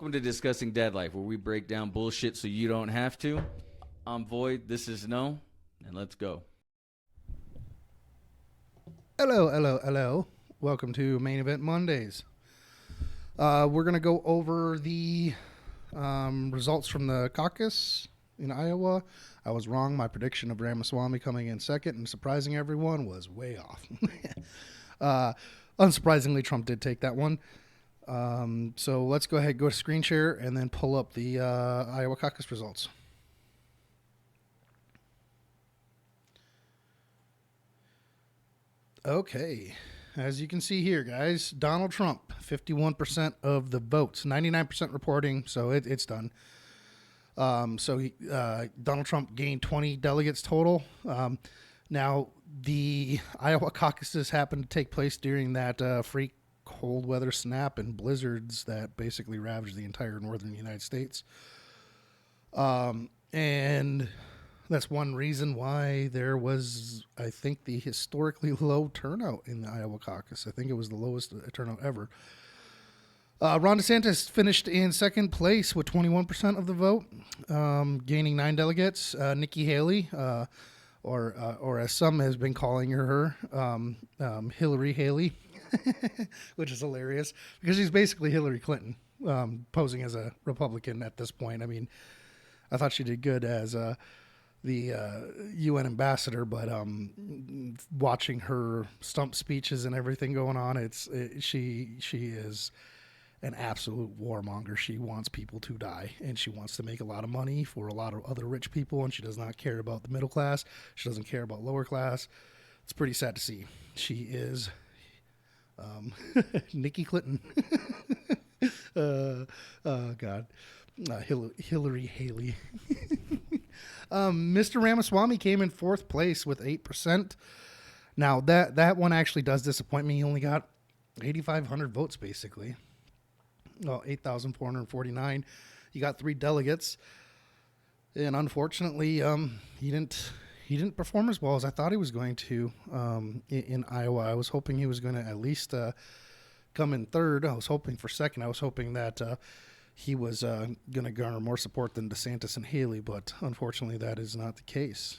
Welcome to Discussing Dad Life, where we break down bullshit so you don't have to. I'm Void, this is No, and let's go. Hello. Welcome to Main Event Mondays. We're going to go over the results from the caucus in Iowa. I was wrong. My prediction of Ramaswamy coming in second and surprising everyone was way off. Unsurprisingly, Trump did take that one. So let's go ahead, go to screen share, and then pull up the Iowa caucus results. Okay, as you can see here, guys, Donald Trump, 51% of the votes, 99% reporting, so it's done. Donald Trump gained 20 delegates total. Now, the Iowa caucuses happened to take place during that freak cold weather snap and blizzards that basically ravaged the entire northern United States. And that's one reason why there was, I think, the historically low turnout in the Iowa caucus. I think it was the lowest turnout ever. Ron DeSantis finished in second place with 21% of the vote, gaining 9 delegates. Nikki Haley, or as some has been calling her, Hillary Haley, which is hilarious because she's basically Hillary Clinton, posing as a Republican at this point. I mean, I thought she did good as the UN ambassador, but watching her stump speeches and everything going on, she is an absolute warmonger. She wants people to die, and she wants to make a lot of money for a lot of other rich people, and she does not care about the middle class. She doesn't care about lower class. It's pretty sad to see. She is Nikki Clinton. God. Hillary Haley. Mr. Ramaswamy came in fourth place with 8%. Now, that one actually does disappoint me. He only got 8,500 votes, basically. Well, 8,449. He got 3 delegates. And unfortunately, he didn't perform as well as I thought he was going to in Iowa. I was hoping he was going to at least come in third. I was hoping for second. I was hoping that he was going to garner more support than DeSantis and Haley, but unfortunately that is not the case.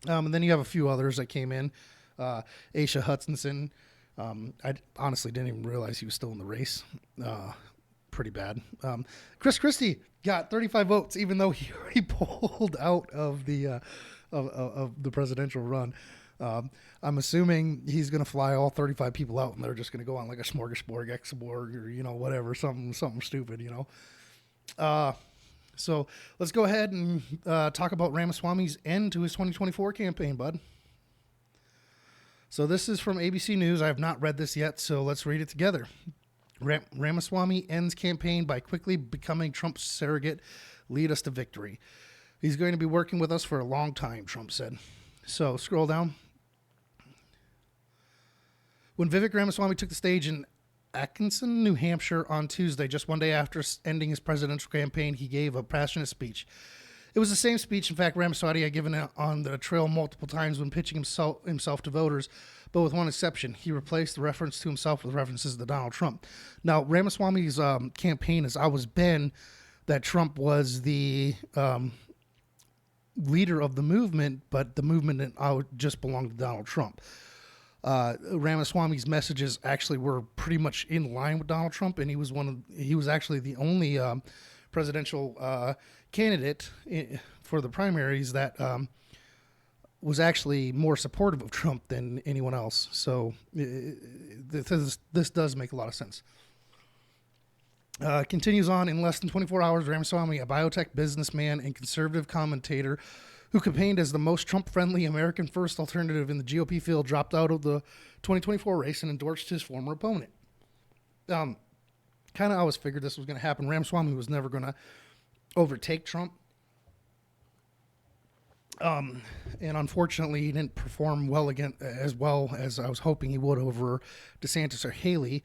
And then you have a few others that came in. Asa Hutchinson. I honestly didn't even realize he was still in the race. Pretty bad. Chris Christie got 35 votes, even though he pulled out of the presidential run. I'm assuming he's going to fly all 35 people out, and they're just going to go on like a smorgasbord, Exborg, or whatever, something stupid, So let's go ahead and talk about Ramaswamy's end to his 2024 campaign, bud. So this is from ABC News. I have not read this yet, so let's read it together. Ramaswamy ends campaign by quickly becoming Trump's surrogate. Lead us to victory. He's going to be working with us for a long time, Trump said. So scroll down. When Vivek Ramaswamy took the stage in Atkinson, New Hampshire on Tuesday, just one day after ending his presidential campaign, he gave a passionate speech. It was the same speech, in fact, Ramaswamy had given on the trail multiple times when pitching himself to voters, but with one exception. He replaced the reference to himself with references to Donald Trump. Now, Ramaswamy's campaign has always been that Trump was the leader of the movement, but the movement just belonged to Donald Trump. Ramaswamy's messages actually were pretty much in line with Donald Trump, and he was actually the only presidential candidate for the primaries that was actually more supportive of Trump than anyone else. So this does make a lot of sense. Continues on. In less than 24 hours, Ramaswamy, a biotech businessman and conservative commentator who campaigned as the most Trump-friendly American First alternative in the GOP field, dropped out of the 2024 race and endorsed his former opponent. Kind of always figured this was going to happen. Ramaswamy was never going to overtake Trump. And unfortunately, he didn't perform as well as I was hoping he would over DeSantis or Haley,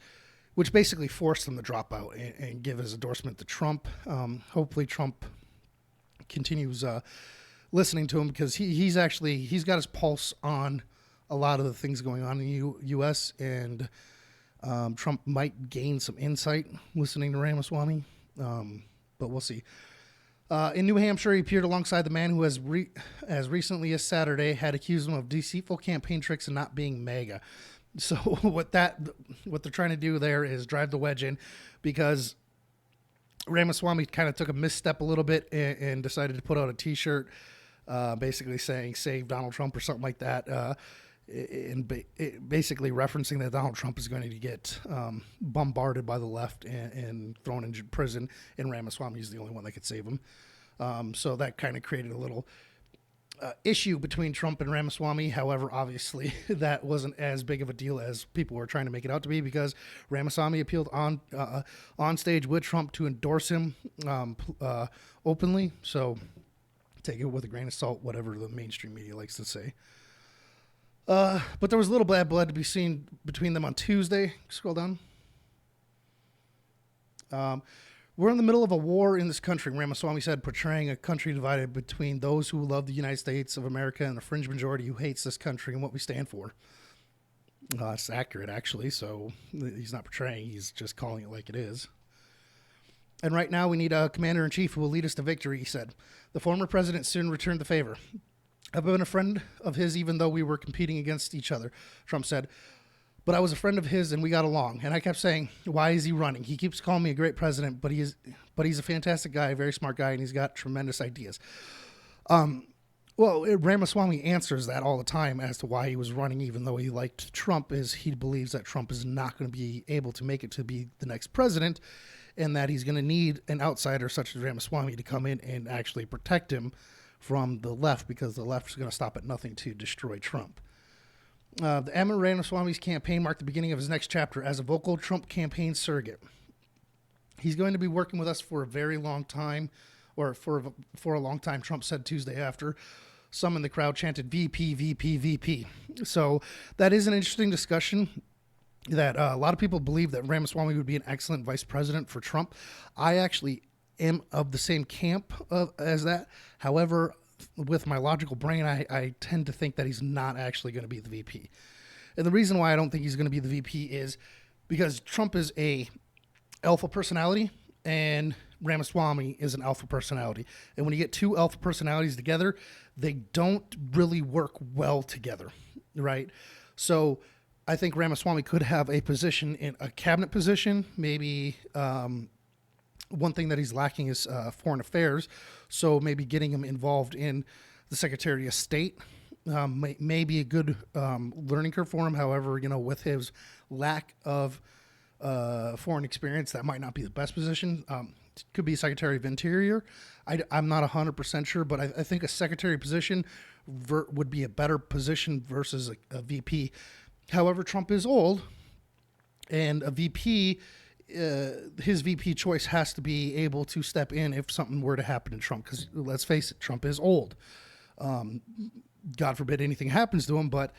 which basically forced him to drop out and give his endorsement to Trump. Hopefully Trump continues listening to him, because he's got his pulse on a lot of the things going on in the U.S., and Trump might gain some insight listening to Ramaswamy. But we'll see. In New Hampshire, he appeared alongside the man who has as recently as Saturday had accused him of deceitful campaign tricks and not being MAGA. So what they're trying to do there is drive the wedge in, because Ramaswamy kind of took a misstep a little bit and decided to put out a T-shirt basically saying "Save Donald Trump" or something like that, and basically referencing that Donald Trump is going to get bombarded by the left and thrown in prison, and Ramaswamy is the only one that could save him. So that kind of created a little issue between Trump and Ramaswamy. However, obviously, that wasn't as big of a deal as people were trying to make it out to be, because Ramaswamy appealed on stage with Trump to endorse him openly. So take it with a grain of salt, whatever the mainstream media likes to say. But there was a little bad blood to be seen between them on Tuesday. Scroll down. We're in the middle of a war in this country, Ramaswamy said, portraying a country divided between those who love the United States of America and the fringe majority who hates this country and what we stand for. It's accurate, actually, so he's not portraying, he's just calling it like it is. And right now we need a commander-in-chief who will lead us to victory, he said. The former president soon returned the favor. I've been a friend of his even though we were competing against each other, Trump said. But I was a friend of his and we got along. And I kept saying, why is he running? He keeps calling me a great president, but he's a fantastic guy, a very smart guy, and he's got tremendous ideas. Ramaswamy answers that all the time as to why he was running, even though he liked Trump, is he believes that Trump is not going to be able to make it to be the next president, and that he's going to need an outsider such as Ramaswamy to come in and actually protect him from the left, because the left is going to stop at nothing to destroy Trump. The Emma Ramaswamy's campaign marked the beginning of his next chapter as a vocal Trump campaign surrogate. He's going to be working with us for a very long time, or for a long time, Trump said Tuesday after some in the crowd chanted VP, VP, VP. So that is an interesting discussion, that a lot of people believe that Ramaswamy would be an excellent vice president for Trump. I actually am of the same camp as that. However, with my logical brain, I tend to think that he's not actually going to be the VP. And the reason why I don't think he's going to be the VP is because Trump is a alpha personality and Ramaswamy is an alpha personality. And when you get two alpha personalities together, they don't really work well together, right? So I think Ramaswamy could have a position in a cabinet position, maybe one thing that he's lacking is foreign affairs. So maybe getting him involved in the Secretary of State may be a good learning curve for him. However, with his lack of foreign experience, that might not be the best position. Could be Secretary of Interior. I'm not 100% sure, but I think a secretary position would be a better position versus a VP. However, Trump is old, and a VP, his VP choice has to be able to step in if something were to happen to Trump, because let's face it, Trump is old. God forbid anything happens to him, but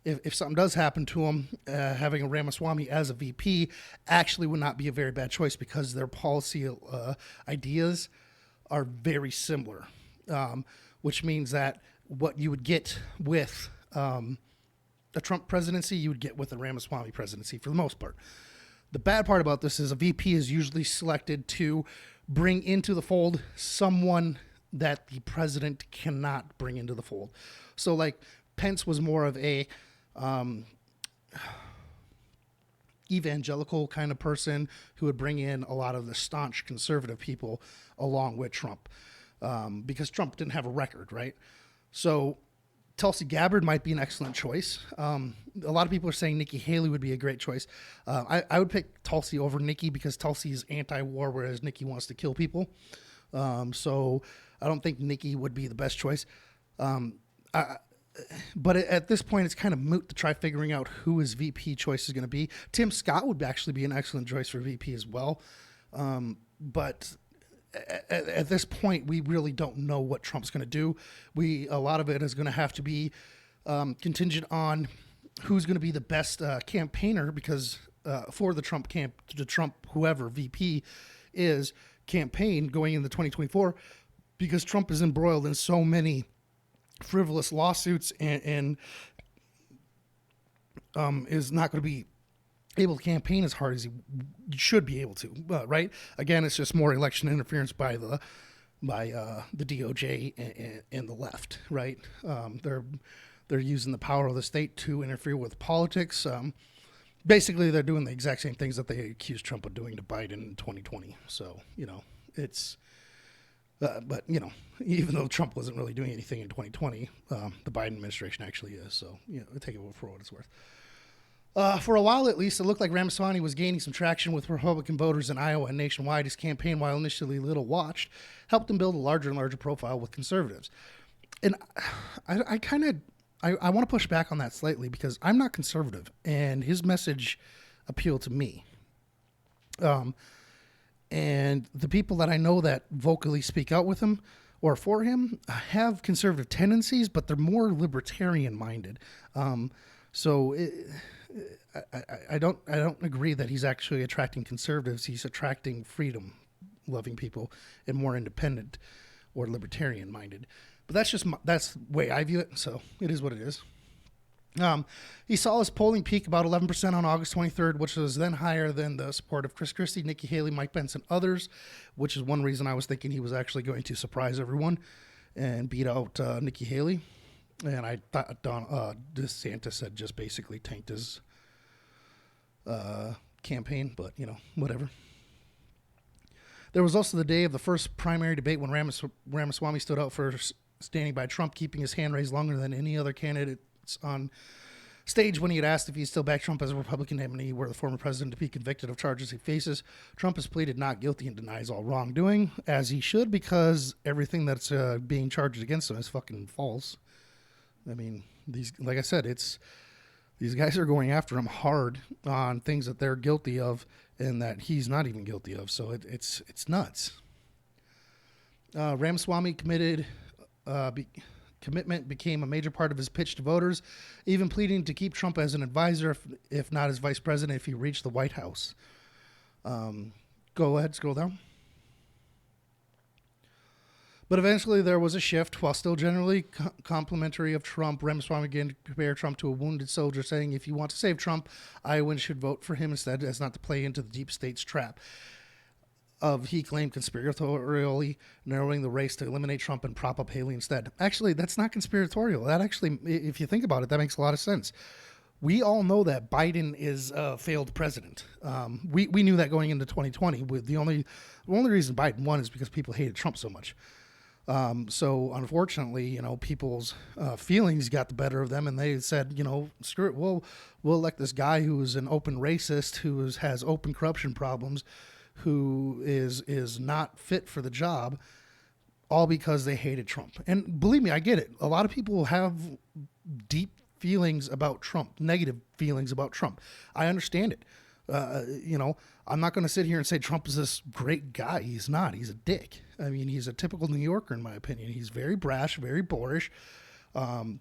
if something does happen to him, having a Ramaswamy as a VP actually would not be a very bad choice, because their policy ideas are very similar, which means that what you would get with the Trump presidency, you would get with the Ramaswamy presidency for the most part. The bad part about this is a VP is usually selected to bring into the fold someone that the president cannot bring into the fold. So like Pence was more of a evangelical kind of person who would bring in a lot of the staunch conservative people along with Trump, because Trump didn't have a record, right? So Tulsi Gabbard might be an excellent choice. A lot of people are saying Nikki Haley would be a great choice. I would pick Tulsi over Nikki, because Tulsi is anti-war, whereas Nikki wants to kill people. So I don't think Nikki would be the best choice. But at this point, it's kind of moot to try figuring out who his VP choice is going to be. Tim Scott would actually be an excellent choice for VP as well. But at this point, we really don't know what Trump's going to do. A lot of it is going to have to be contingent on who's going to be the best campaigner, because for the Trump whoever VP is campaign going into 2024, because Trump is embroiled in so many frivolous lawsuits and is not going to be able to campaign as hard as he should be able to. Right? Again, it's just more election interference by the DOJ and the left. Right? They're using the power of the state to interfere with politics. Basically, they're doing the exact same things that they accused Trump of doing to Biden in 2020. So, it's, but, even though Trump wasn't really doing anything in 2020, the Biden administration actually is. So, take it for what it's worth. For a while, at least, it looked like Ramaswamy was gaining some traction with Republican voters in Iowa and nationwide. His campaign, while initially little watched, helped him build a larger and larger profile with conservatives. And I want to push back on that slightly because I'm not conservative, and his message appealed to me. And the people that I know that vocally speak out with him or for him have conservative tendencies, but they're more libertarian minded. I don't agree that he's actually attracting conservatives. He's attracting freedom loving people and more independent or libertarian minded. But that's the way I view it, so it is what it is. He saw his polling peak about 11% on August 23rd, which was then higher than the support of Chris Christie, Nikki Haley, Mike Pence, and others, which is one reason I was thinking he was actually going to surprise everyone and beat out Nikki Haley. And I thought DeSantis had just basically tanked his campaign, but, whatever. There was also the day of the first primary debate when Ramaswamy stood out for standing by Trump, keeping his hand raised longer than any other candidates on stage when he had asked if he still backed Trump as a Republican nominee were the former president to be convicted of charges he faces. Trump has pleaded not guilty and denies all wrongdoing, as he should, because everything that's being charged against him is fucking false. I mean, like I said, these guys are going after him hard on things that they're guilty of and that he's not even guilty of. So it's nuts. Ramaswamy commitment became a major part of his pitch to voters, even pleading to keep Trump as an advisor, if not as vice president, if he reached the White House. Go ahead, scroll down. But eventually there was a shift. While still generally complimentary of Trump, Ramaswamy began to compare Trump to a wounded soldier, saying, if you want to save Trump, Iowans should vote for him instead, as not to play into the deep state's trap of, he claimed, conspiratorially narrowing the race to eliminate Trump and prop up Haley instead. Actually, that's not conspiratorial. That actually, if you think about it, that makes a lot of sense. We all know that Biden is a failed president. We knew that going into 2020. The only reason Biden won is because people hated Trump so much. So unfortunately, people's feelings got the better of them, and they said, screw it. We'll elect this guy who's an open racist, who has open corruption problems, who is not fit for the job, all because they hated Trump. And believe me, I get it. A lot of people have deep feelings about Trump, negative feelings about Trump. I understand it. I'm not going to sit here and say Trump is this great guy. He's not. He's a dick. I mean, he's a typical New Yorker, in my opinion. He's very brash, very boorish. On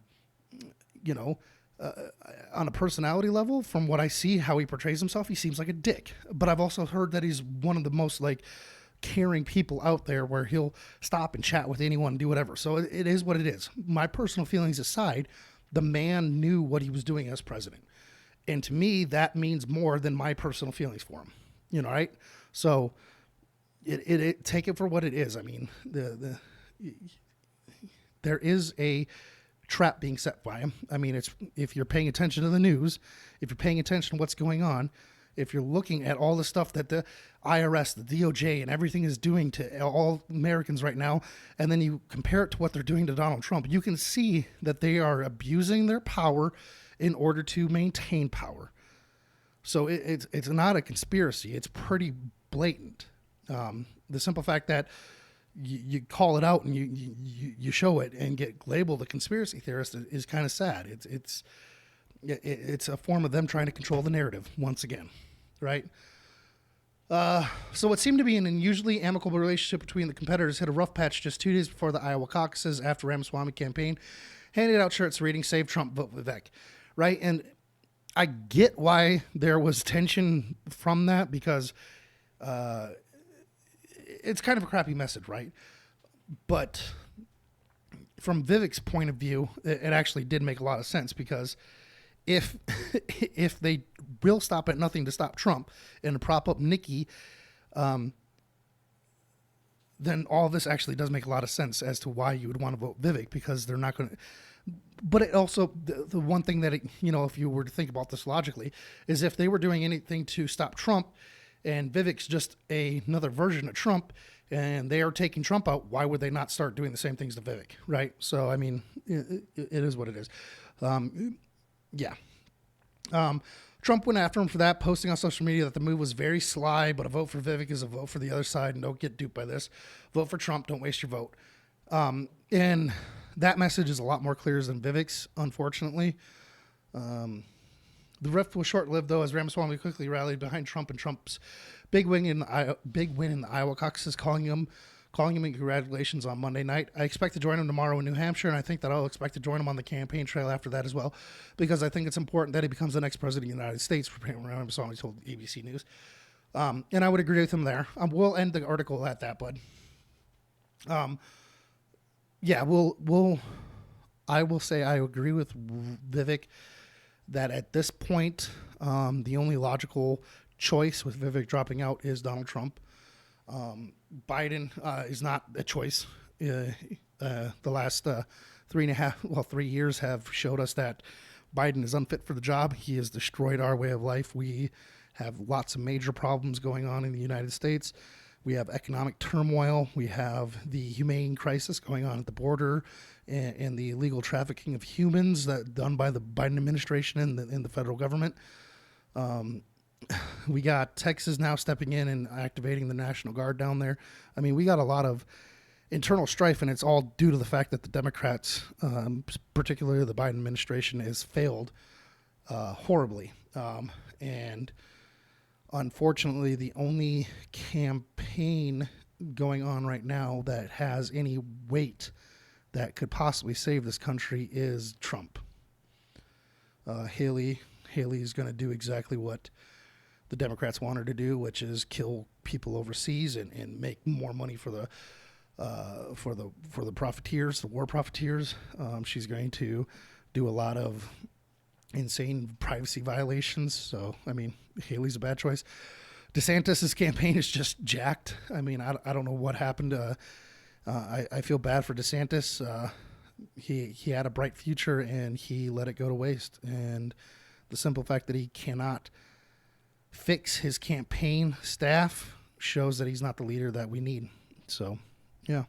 a personality level, from what I see, how he portrays himself, he seems like a dick. But I've also heard that he's one of the most caring people out there, where he'll stop and chat with anyone and do whatever. So it is what it is. My personal feelings aside, the man knew what he was doing as president. And to me, that means more than my personal feelings for him. Right? So it take it for what it is. I mean, there is a trap being set by him. I mean, if you're paying attention to the news, if you're paying attention to what's going on, if you're looking at all the stuff that the IRS, the DOJ, and everything is doing to all Americans right now, and then you compare it to what they're doing to Donald Trump, you can see that they are abusing their power in order to maintain power. So it's not a conspiracy. It's pretty blatant. The simple fact that you call it out and you show it and get labeled a conspiracy theorist is kind of sad. It's a form of them trying to control the narrative once again, right? So what seemed to be an unusually amicable relationship between the competitors hit a rough patch just 2 days before the Iowa caucuses, after Ramaswamy campaign handed out shirts reading "Save Trump, Vote Vivek," right? And I get why there was tension from that, because it's kind of a crappy message, right? But from Vivek's point of view, it actually did make a lot of sense, because if if they will stop at nothing to stop Trump and to prop up Nikki, then all this actually does make a lot of sense as to why you would want to vote Vivek, because they're not going to. But it also, the one thing that, if you were to think about this logically, is if they were doing anything to stop Trump and Vivek's just another version of Trump and they are taking Trump out, why would they not start doing the same things to Vivek, right? So, I mean, it is what it is. Yeah. Trump went after him for that, posting on social media that the move was very sly, but a vote for Vivek is a vote for the other side, and don't get duped by this. Vote for Trump, don't waste your vote. And that message is a lot more clear than Vivek's, unfortunately. The rift was short-lived, though, as Ramaswamy quickly rallied behind Trump and Trump's big win in the Iowa caucuses, calling him in congratulations on Monday night. I expect to join him tomorrow in New Hampshire, and I think that I'll expect to join him on the campaign trail after that as well, because I think it's important that he becomes the next president of the United States, Ramaswamy told ABC News. And I would agree with him there. We'll end the article at that, bud. Yeah, I will say I agree with Vivek that at this point, the only logical choice with Vivek dropping out is Donald Trump. Biden is not a choice. The last 3 years have showed us that Biden is unfit for the job. He has destroyed our way of life. We have lots of major problems going on in the United States. We have economic turmoil. We have the humane crisis going on at the border, and the illegal trafficking of humans that done by the Biden administration and the federal government. We got Texas now stepping in and activating the National Guard down there. I mean, we got a lot of internal strife, and it's all due to the fact that the Democrats, particularly the Biden administration, has failed horribly. And unfortunately, the only campaign going on right now that has any weight that could possibly save this country is Trump. Haley's going to do exactly what the Democrats want her to do, which is kill people overseas and make more money for the profiteers, the war profiteers. She's going to do a lot of insane privacy violations. So, I mean, Haley's a bad choice. DeSantis' campaign is just jacked. I mean, I don't know what happened. I feel bad for DeSantis. He had a bright future and he let it go to waste. And the simple fact that he cannot fix his campaign staff shows that he's not the leader that we need. So, yeah.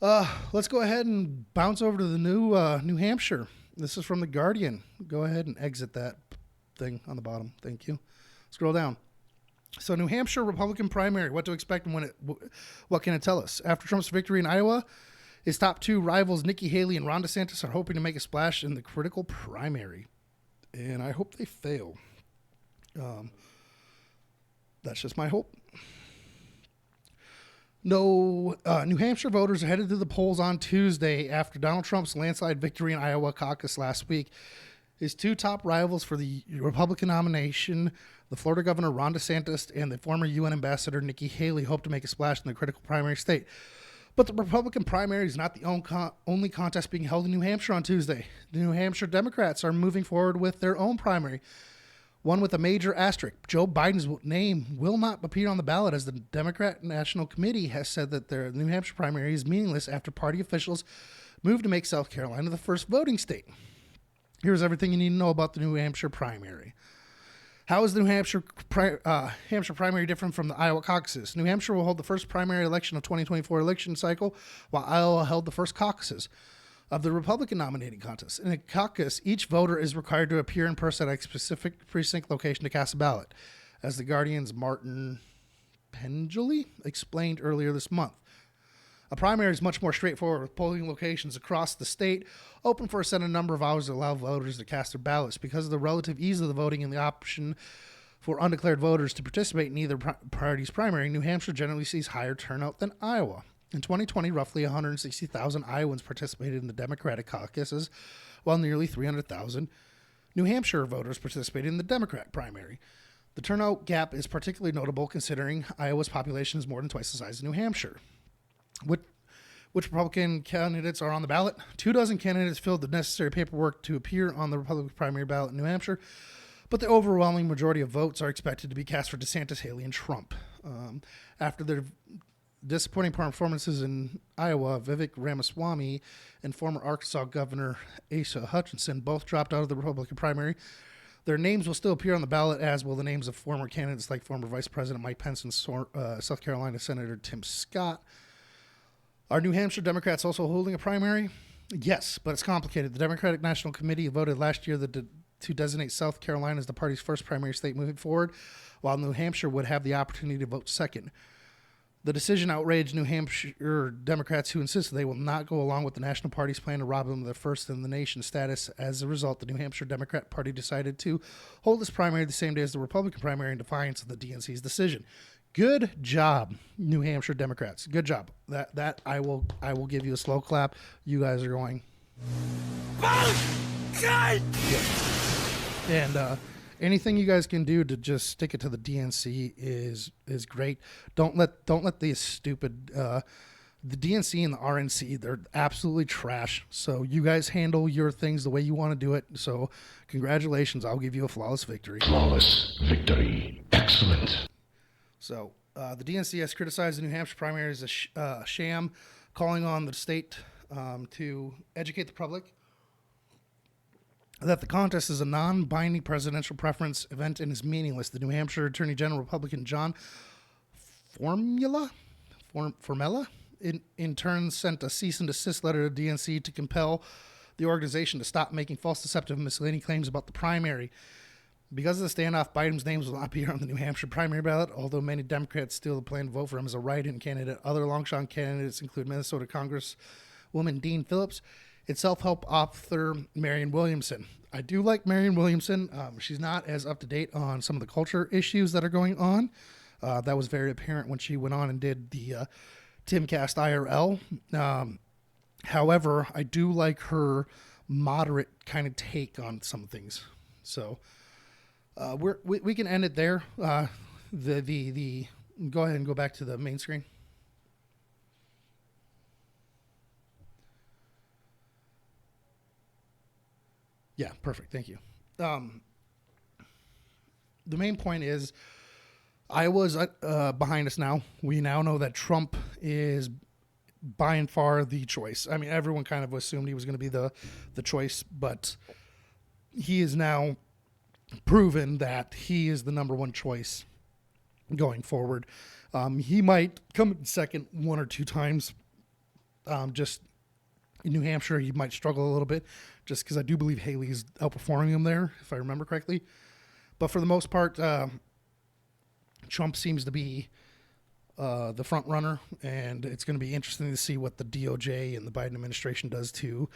Let's go ahead and bounce over to the New Hampshire. This is from The Guardian. Go ahead and exit that thing on the bottom. Thank you. Scroll down. So, New Hampshire Republican primary. What to expect and what can it tell us? After Trump's victory in Iowa, his top two rivals, Nikki Haley and Ron DeSantis, are hoping to make a splash in the critical primary. And I hope they fail. That's just my hope. New Hampshire voters are headed to the polls on Tuesday after Donald Trump's landslide victory in Iowa caucus last week. His two top rivals for the Republican nomination, the Florida Governor Ron DeSantis and the former UN Ambassador Nikki Haley, hope to make a splash in the critical primary state. But the Republican primary is not the only contest being held in New Hampshire on Tuesday. The New Hampshire Democrats are moving forward with their own primary, one with a major asterisk. Joe Biden's name will not appear on the ballot, as the Democrat National Committee has said that their New Hampshire primary is meaningless after party officials moved to make South Carolina the first voting state. Here's everything you need to know about the New Hampshire primary. How is the New Hampshire primary different from the Iowa caucuses? New Hampshire will hold the first primary election of 2024 election cycle, while Iowa held the first caucuses of the Republican nominating contest. In a caucus, each voter is required to appear in person at a specific precinct location to cast a ballot, as The Guardian's Martin Pengelly explained earlier this month. A primary is much more straightforward, with polling locations across the state open for a set number of hours to allow voters to cast their ballots. Because of the relative ease of the voting and the option for undeclared voters to participate in either party's primary, New Hampshire generally sees higher turnout than Iowa. In 2020, roughly 160,000 Iowans participated in the Democratic caucuses, while nearly 300,000 New Hampshire voters participated in the Democrat primary. The turnout gap is particularly notable considering Iowa's population is more than twice the size of New Hampshire. Which Republican candidates are on the ballot? 24 candidates filled the necessary paperwork to appear on the Republican primary ballot in New Hampshire, but the overwhelming majority of votes are expected to be cast for DeSantis, Haley, and Trump. After their disappointing performances in Iowa, Vivek Ramaswamy and former Arkansas Governor Asa Hutchinson both dropped out of the Republican primary. Their names will still appear on the ballot, as will the names of former candidates like former Vice President Mike Pence and South Carolina Senator Tim Scott. Are New Hampshire Democrats also holding a primary? Yes, but it's complicated. The Democratic National Committee voted last year to designate South Carolina as the party's first primary state moving forward, while New Hampshire would have the opportunity to vote second. The decision outraged New Hampshire Democrats, who insisted they will not go along with the National Party's plan to rob them of their first in the nation status. As a result, the New Hampshire Democrat Party decided to hold its primary the same day as the Republican primary in defiance of the DNC's decision. Good job, New Hampshire Democrats. Good job. That I will give you a slow clap. You guys are going. Bankai! Yeah. And anything you guys can do to just stick it to the DNC is great. Don't let these stupid the DNC and the RNC, they're absolutely trash. So you guys handle your things the way you want to do it. So congratulations. I'll give you a flawless victory. Flawless victory. Excellent. So the DNC has criticized the New Hampshire primary as a sham, calling on the state to educate the public that the contest is a non-binding presidential preference event and is meaningless. The New Hampshire Attorney General Republican John Formella in turn sent a cease and desist letter to DNC to compel the organization to stop making false, deceptive, and misleading claims about the primary. Because of the standoff, Biden's names will not appear on the New Hampshire primary ballot, although many Democrats still plan to vote for him as a write-in candidate. Other long-shot candidates include Minnesota Congresswoman Dean Phillips and self-help author Marianne Williamson. I do like Marianne Williamson. She's not as up-to-date on some of the culture issues that are going on. That was very apparent when she went on and did the Timcast IRL. However, I do like her moderate kind of take on some things. So we can end it there. Go ahead and go back to the main screen. Yeah, perfect. Thank you. The main point is Iowa's behind us now. We now know that Trump is by and far the choice. I mean, everyone kind of assumed he was going to be the choice, but he is now proven that he is the number one choice going forward. He might come in second one or two times. Just in New Hampshire, he might struggle a little bit just because I do believe Haley's outperforming him there, if I remember correctly. But for the most part, Trump seems to be the front runner, and it's going to be interesting to see what the DOJ and the Biden administration does to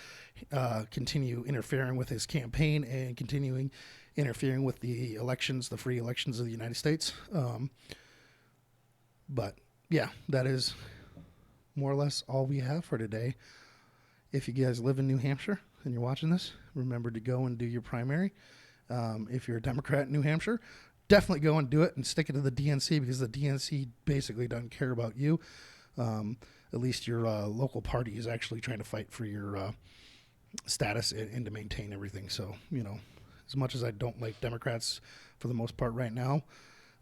continue interfering with his campaign and continuing interfering with the elections, the free elections of the United States. But yeah, that is more or less all we have for today. If you guys live in New Hampshire and you're watching this, remember to go and do your primary. If you're a Democrat in New Hampshire, definitely go and do it and stick it to the DNC, because the DNC basically doesn't care about you. At least your local party is actually trying to fight for your status and to maintain everything. So, you know, as much as I don't like Democrats for the most part right now,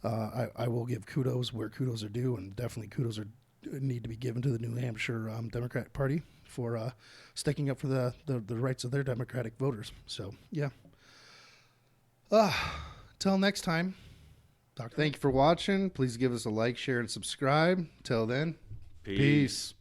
I will give kudos where kudos are due, and definitely kudos need to be given to the New Hampshire Democrat Party for sticking up for the rights of their Democratic voters. So, yeah. Till next time. Thank you for watching. Please give us a like, share, and subscribe. Till then, Peace.